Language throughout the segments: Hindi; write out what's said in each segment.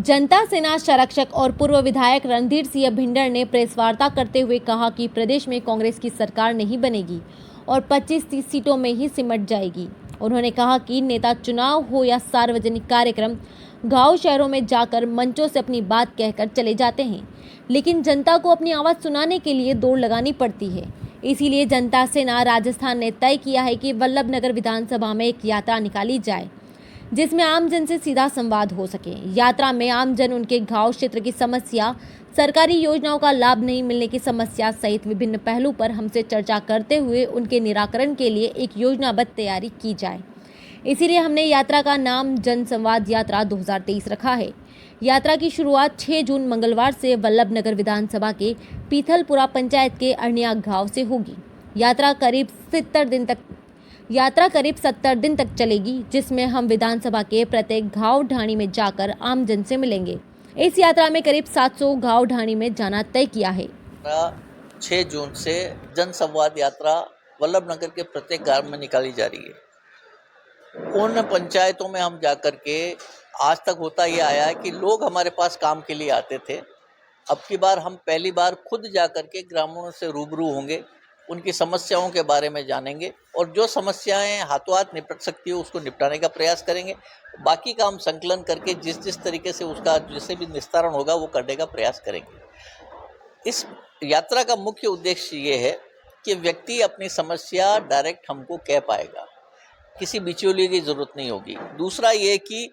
जनता सेना संरक्षक और पूर्व विधायक रणधीर सिंह भिंडर ने प्रेस वार्ता करते हुए कहा कि प्रदेश में कांग्रेस की सरकार नहीं बनेगी और 25-30 सीटों में ही सिमट जाएगी। उन्होंने कहा कि नेता चुनाव हो या सार्वजनिक कार्यक्रम गांव शहरों में जाकर मंचों से अपनी बात कहकर चले जाते हैं, लेकिन जनता को अपनी आवाज़ सुनाने के लिए दौड़ लगानी पड़ती है। इसीलिए जनता सेना राजस्थान ने तय किया है कि वल्लभनगर विधानसभा में एक यात्रा निकाली जाए जिसमें आमजन से सीधा संवाद हो सके। यात्रा में आमजन उनके गांव क्षेत्र की समस्या, सरकारी योजनाओं का लाभ नहीं मिलने की समस्या सहित विभिन्न पहलू पर हमसे चर्चा करते हुए उनके निराकरण के लिए एक योजनाबद्ध तैयारी की जाए। इसीलिए हमने यात्रा का नाम जन संवाद यात्रा 2023 रखा है। यात्रा की शुरुआत 6 जून मंगलवार से वल्लभनगर विधानसभा के पीथलपुरा पंचायत के अरनिया गाँव से होगी। यात्रा करीब 70 दिन तक चलेगी, जिसमें हम विधानसभा के प्रत्येक गांव ढाणी में जाकर आमजन से मिलेंगे। इस यात्रा में करीब 700 गांव ढाणी में जाना तय किया है। 6 जून से जन संवाद यात्रा वल्लभनगर के प्रत्येक गांव में निकाली जा रही है। उन पंचायतों में हम जाकर के आज तक होता ये आया है कि लोग हमारे पास काम के लिए आते थे। अब की बार हम पहली बार खुद जाकर के ग्रामीणों से रूबरू होंगे, उनकी समस्याओं के बारे में जानेंगे और जो समस्याएं हाथों हाथ निपट सकती है उसको निपटाने का प्रयास करेंगे। बाकी काम संकलन करके जिस तरीके से उसका जैसे भी निस्तारण होगा वो करने का प्रयास करेंगे। इस यात्रा का मुख्य उद्देश्य ये है कि व्यक्ति अपनी समस्या डायरेक्ट हमको कह पाएगा, किसी बिचौलिए की ज़रूरत नहीं होगी। दूसरा ये कि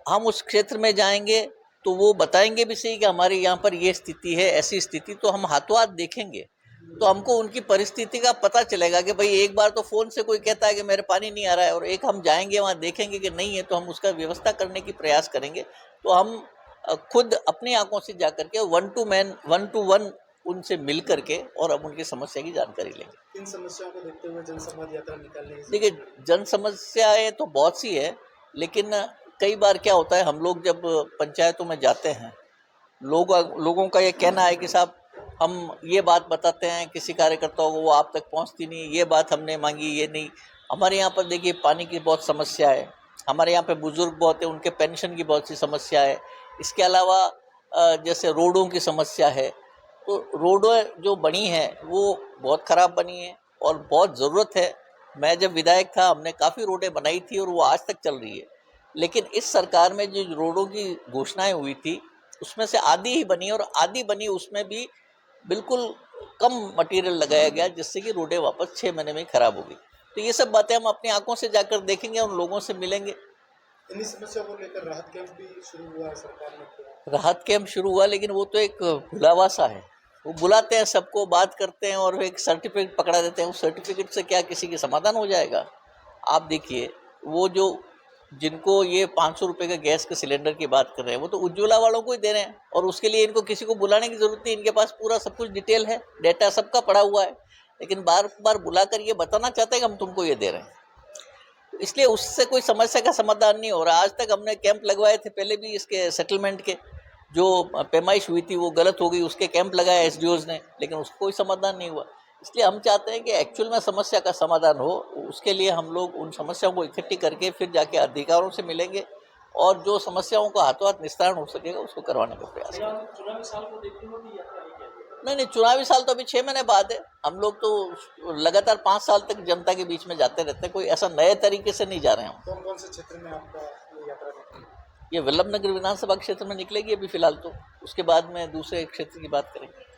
हम उस क्षेत्र में जाएंगे तो वो बताएंगे भी सही कि हमारे यहाँ पर ये स्थिति है, ऐसी स्थिति, तो हम हाथों हाथ देखेंगे तो हमको उनकी परिस्थिति का पता चलेगा कि भाई एक बार तो फ़ोन से कोई कहता है कि मेरे पानी नहीं आ रहा है और एक हम जाएंगे वहाँ देखेंगे कि नहीं है, तो हम उसका व्यवस्था करने की प्रयास करेंगे। तो हम खुद अपनी आंखों से जाकर के 1 to 1 उनसे मिल करके और अब उनकी समस्या की जानकारी लेंगे। इन समस्याओं को देखते हुए जनसंवाद यात्रा निकालने की देखिए, जन समस्याएँ तो बहुत सी है, लेकिन कई बार क्या होता है, हम लोग जब पंचायतों में जाते हैं, लोगों का ये कहना है कि साहब हम ये बात बताते हैं किसी कार्यकर्ता को, वो आप तक पहुंचती नहीं, ये बात हमने मांगी ये नहीं। हमारे यहाँ पर देखिए पानी की बहुत समस्या है, हमारे यहाँ पे बुजुर्ग बहुत है, उनके पेंशन की बहुत सी समस्या है। इसके अलावा जैसे रोडों की समस्या है, तो रोडें जो बनी हैं वो बहुत ख़राब बनी है और बहुत ज़रूरत है। मैं जब विधायक था हमने काफ़ी रोडें बनाई थी और वो आज तक चल रही है, लेकिन इस सरकार में जो रोडों की घोषणाएँ हुई थी उसमें से आधी ही बनी और आधी बनी उसमें भी बिल्कुल कम मटेरियल लगाया गया, जिससे कि रोडें वापस 6 महीने में ख़राब हो गई। तो ये सब बातें हम अपनी आंखों से जाकर देखेंगे और लोगों से मिलेंगे। इन्हीं समस्याओं को लेकर राहत कैंप भी शुरू हुआ है सरकार ने। राहत कैंप शुरू हुआ, लेकिन वो तो एक बुलावा सा है। वो बुलाते हैं, सबको बात करते हैं और एक सर्टिफिकेट पकड़ा देते हैं। उस सर्टिफिकेट से क्या किसी की समाधान हो जाएगा? आप देखिए, वो जो जिनको ये 500 रुपये का गैस के सिलेंडर की बात कर रहे हैं, वो तो उज्ज्वला वालों को ही दे रहे हैं और उसके लिए इनको किसी को बुलाने की ज़रूरत नहीं। इनके पास पूरा सब कुछ डिटेल है, डेटा सबका पड़ा हुआ है, लेकिन बार बार बुलाकर ये बताना चाहते हैं कि हम तुमको ये दे रहे हैं। इसलिए उससे कोई समस्या का समाधान नहीं हो रहा। आज तक हमने कैंप लगवाए थे, पहले भी इसके सेटलमेंट के जो पैमाइश हुई थी वो गलत हो गई, उसके कैंप लगाए SDOs ने, लेकिन उसका कोई समाधान नहीं हुआ। इसलिए हम चाहते हैं कि एक्चुअल में समस्या का समाधान हो। उसके लिए हम लोग उन समस्याओं को इकट्ठी करके फिर जाके अधिकारियों से मिलेंगे और जो समस्याओं का हाथों हाथ निस्तारण हो सकेगा उसको करवाने का प्रयास करेंगे। चुनावी साल को देखते हुए भी यात्रा नहीं, चुनावी साल तो अभी 6 महीने बाद है। हम लोग तो लगातार 5 साल तक जनता के बीच में जाते रहते हैं, कोई ऐसा नए तरीके से नहीं जा रहे हैं। कौन से क्षेत्र में आपका ये यात्रा निकलेगी? ये वल्लभनगर विधानसभा क्षेत्र में निकलेगी अभी फिलहाल तो, उसके बाद में दूसरे क्षेत्र की बात करेंगे।